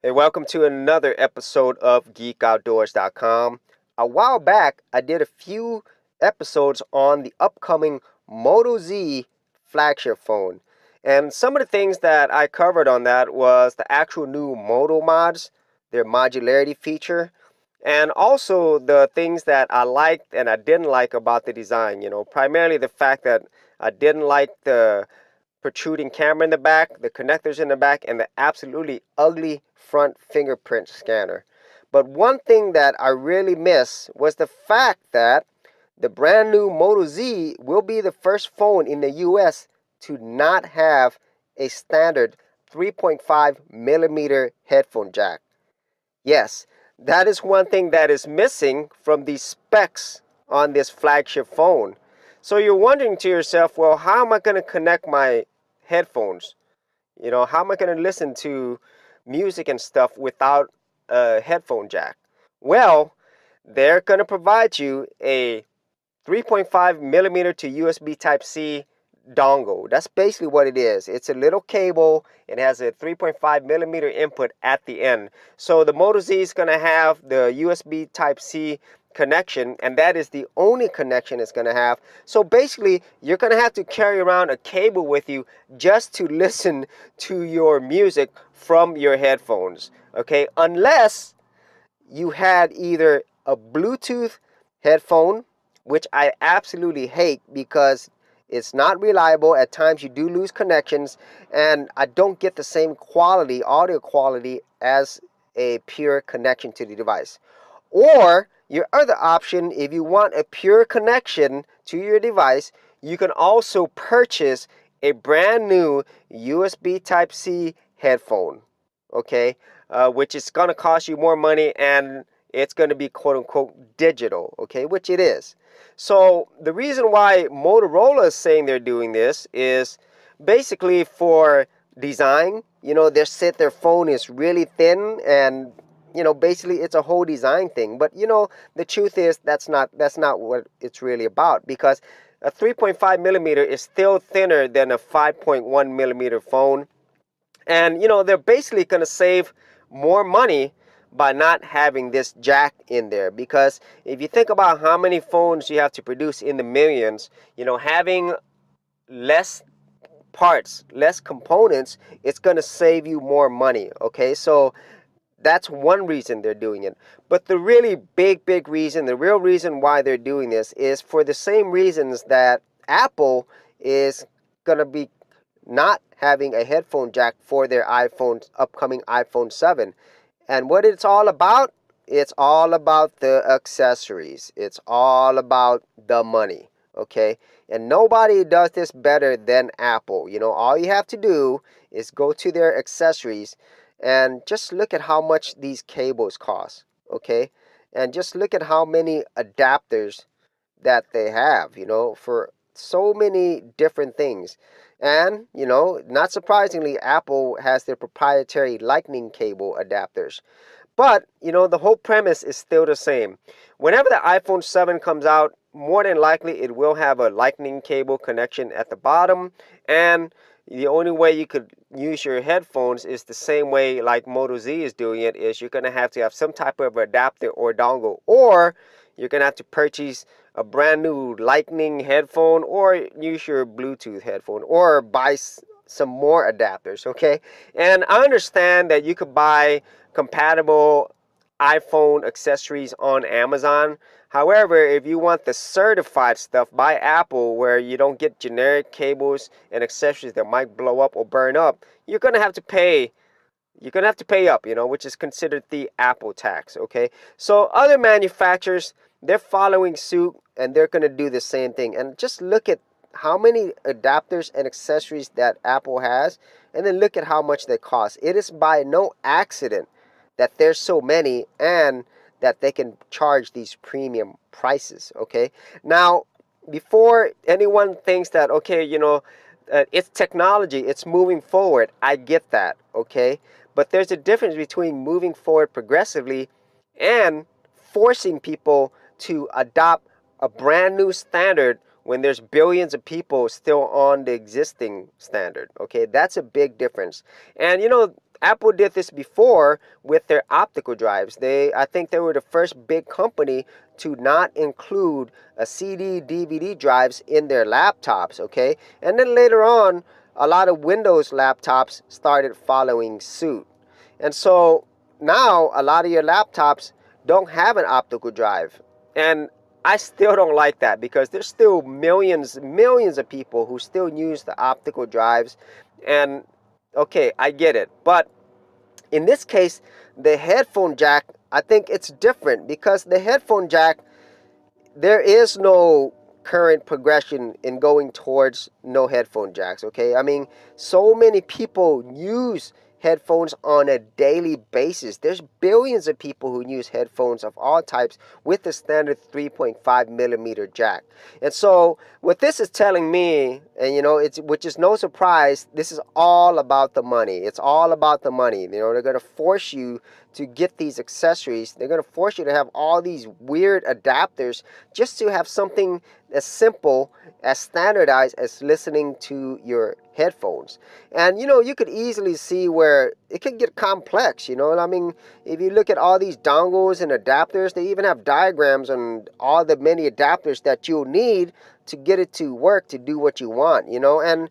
Hey, welcome to another episode of GeekOutdoors.com. A while back, I did a few episodes on the upcoming Moto Z flagship phone. And some of the things that I covered on that was the actual new Moto mods, their modularity feature, and also the things that I liked and I didn't like about the design. Primarily the fact that I didn't like the protruding camera in the back, the connectors in the back, and the absolutely ugly front fingerprint scanner. But one thing that I really miss was the fact that the brand new Moto Z will be the first phone in the US to not have a standard 3.5 millimeter headphone jack. Yes, that is one thing that is missing from the specs on this flagship phone. So you're wondering to yourself, well, how am I going to connect my headphones? How am I going to listen to music and stuff without a headphone jack? Well, they're going to provide you a 3.5 millimeter to USB Type-C dongle. That's basically what it is. It's a little cable. It has a 3.5 millimeter input at the end. So the Moto Z is going to have the USB Type-C connection, and that is the only connection it's going to have. So basically, you're going to have to carry around a cable with you just to listen to your music from your headphones. Okay, unless you had either a Bluetooth headphone, which I absolutely hate because it's not reliable. At times you do lose connections, and I don't get the same quality, audio quality, as a pure connection to the device. Or your other option, if you want a pure connection to your device, you can also purchase a brand new USB Type-C headphone, okay, which is going to cost you more money, and it's going to be quote unquote digital, okay, which it is. So the reason why Motorola is saying they're doing this is basically for design. Their phone is really thin, and basically it's a whole design thing. But the truth is that's not what it's really about, because a 3.5 millimeter is still thinner than a 5.1 millimeter phone. And they're basically going to save more money by not having this jack in there, because if you think about how many phones you have to produce in the millions, having less parts, less components, it's going to save you more money. Okay, so that's one reason they're doing it. But the really big reason, the real reason why they're doing this, is for the same reasons that Apple is going to be not having a headphone jack for their upcoming iPhone 7. And what it's all about? It's all about the accessories. It's all about the money, okay? And nobody does this better than Apple. All you have to do is go to their accessories and just look at how much these cables cost, okay? And just look at how many adapters that they have, for so many different things. And, not surprisingly, Apple has their proprietary Lightning cable adapters. But, the whole premise is still the same. Whenever the iPhone 7 comes out, more than likely it will have a Lightning cable connection at the bottom. And the only way you could use your headphones is the same way like Moto Z is doing it, is you're going to have some type of adapter or dongle, or you're going to have to purchase a brand new Lightning headphone, or use your Bluetooth headphone, or buy some more adapters, okay? And I understand that you could buy compatible iPhone accessories on Amazon. However, if you want the certified stuff by Apple, where you don't get generic cables and accessories that might blow up or burn up, you're going to have to pay. You're going to have to pay up, which is considered the Apple tax, okay? So other manufacturers, they're following suit, and they're going to do the same thing. And just look at how many adapters and accessories that Apple has, and then look at how much they cost. It is by no accident that there's so many, and that they can charge these premium prices, okay? Now, before anyone thinks that, okay, it's technology, it's moving forward, I get that, okay? But there's a difference between moving forward progressively and forcing people to adopt a brand new standard when there's billions of people still on the existing standard, okay? That's a big difference. And Apple did this before with their optical drives. I think they were the first big company to not include a CD, DVD drives in their laptops, okay? And then later on, a lot of Windows laptops started following suit. And so now a lot of your laptops don't have an optical drive. And I still don't like that because there's still millions of people who still use the optical drives. And okay, I get it. But in this case, the headphone jack, I think it's different because the headphone jack, there is no current progression in going towards no headphone jacks, okay? I mean, so many people use headphones on a daily basis. There's billions of people who use headphones of all types with the standard 3.5 millimeter jack. And so what this is telling me, and which is no surprise, this is all about the money. It's all about the money. They're going to force you to get these accessories. They're going to force you to have all these weird adapters just to have something as simple, as standardized as listening to your headphones. And you could easily see where it could get complex. I mean, if you look at all these dongles and adapters, they even have diagrams on all the many adapters that you'll need to get it to work, to do what you want, and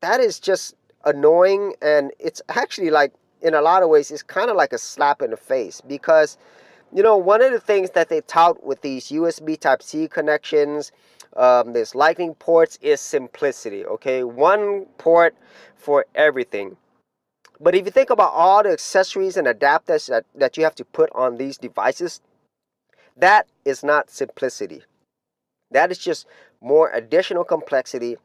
that is just annoying. And it's actually, like, in a lot of ways, it's kind of like a slap in the face because one of the things that they tout with these USB Type-C connections, this Lightning ports, is simplicity, okay? One port for everything. But if you think about all the accessories and adapters that you have to put on these devices, that is not simplicity. That is just more additional complexity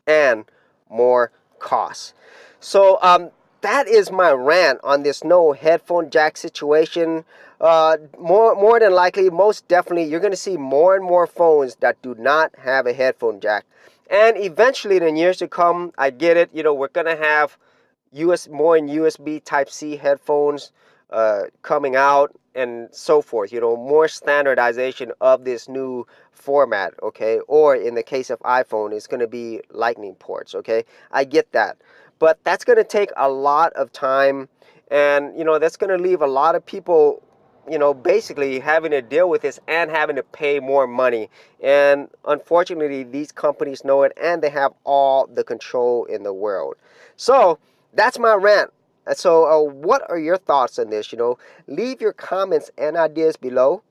and more cost. So that is my rant on this no headphone jack situation. More than likely, most definitely, you're going to see more and more phones that do not have a headphone jack. And eventually, in years to come, I get it, we're going to have more USB Type-C headphones coming out and so forth, more standardization of this new format, okay? Or in the case of iPhone, it's going to be Lightning ports, okay? I get that. But that's going to take a lot of time, and that's going to leave a lot of people basically having to deal with this and having to pay more money. And unfortunately, these companies know it, and they have all the control in the world. So that's my rant. So what are your thoughts on this? Leave your comments and ideas below.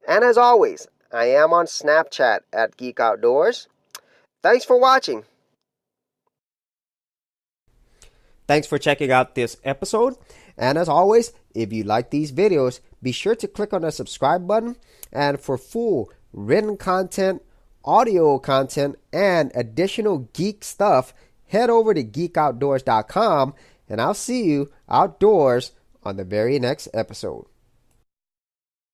And as always, I am on Snapchat at Geek Outdoors. Thanks for watching. Thanks for checking out this episode. And as always, if you like these videos, be sure to click on the subscribe button. And for full written content, audio content, and additional geek stuff, head over to geekoutdoors.com. And I'll see you outdoors on the very next episode.